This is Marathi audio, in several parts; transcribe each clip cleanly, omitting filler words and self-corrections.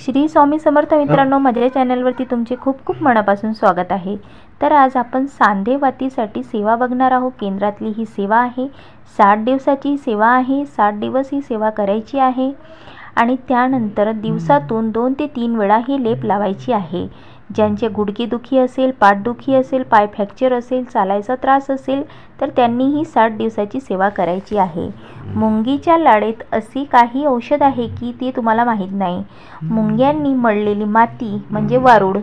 श्री स्वामी समर्थ मित्रांनो, माझ्या चॅनलवरती तुमचे खूप खूप मनापासून स्वागत आहे। तर आज आपण सांधेवातीसाठी सेवा बघणार आहोत। केंद्रातली ही सेवा आहे, 60 दिवसाची सेवा आहे। 60 दिवस ही सेवा करायची आहे आणि त्यानंतर दिवसातून 2 ते 3 वेळा ही लेप लावायची आहे। ज्यांचे गुडघेदुखी असेल, पाठदुखी असेल, पाय फ्रॅक्चर असेल, चालायचा त्रास असेल तर त्यांनी ही 60 दिवसाची सेवा करायची आहे। मुंगीच्या लाळेत अशी काही औषध आहे की ते तुम्हाला माहीत नाही। मुंग्यांनी मळलेली माती म्हणजे वारूड,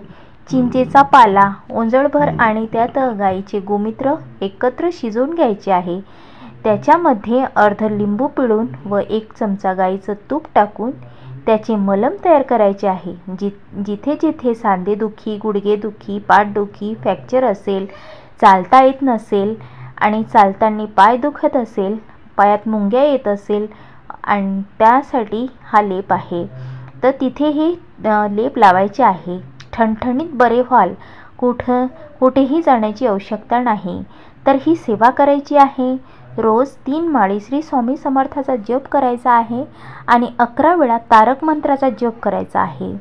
चिंचेचा पाला ओंजळभर आणि त्यात गाईचे गोमूत्र एकत्र शिजवून घ्यायचे आहे। त्याच्यामध्ये अर्ध लिंबू पिळून व 1 चमचा गाईचं तूप टाकून त्याचे मलम तयार करायचे आहे। जिथे जिथे सांधेदुखी, गुडघेदुखी, पाठदुखी, फ्रॅक्चर असेल, चालता येत नसेल आणि चालताना पाय दुखत असेल, पायात मुंग्या येत असेल आणि त्यासाठी हा लेप आहे। तर तिथे हे लेप लावायचे आहे। ठणठणीत बरे व्हाल, कुठेही जाण्याची आवश्यकता नाही। तर ही सेवा करायची आहे। रोज 3 माळी श्री स्वामी समर्थाचा जप करायचा आहे आणि 11 वेळा तारक मंत्राचा जप करायचा आहे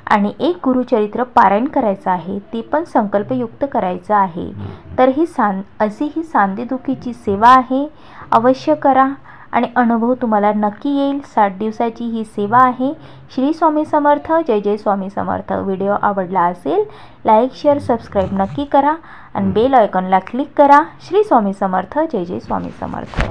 आणि 1 गुरुचरित्र पारायण करायचं आहे, ते पण संकल्पयुक्त करायचं आहे। तर अशी ही सांधेदुखीची सेवा आहे। अवश्य करा आणि अनुभव तुम्हाला नक्की येईल। 60 दिवसाची ही सेवा आहे। श्री स्वामी समर्थ, जय जय स्वामी समर्थ। व्हिडिओ आवडला असेल लाईक, शेअर, सबस्क्राईब नक्की करा आणि बेल आयकॉनला क्लिक करा। श्री स्वामी समर्थ, जय जय स्वामी समर्थ।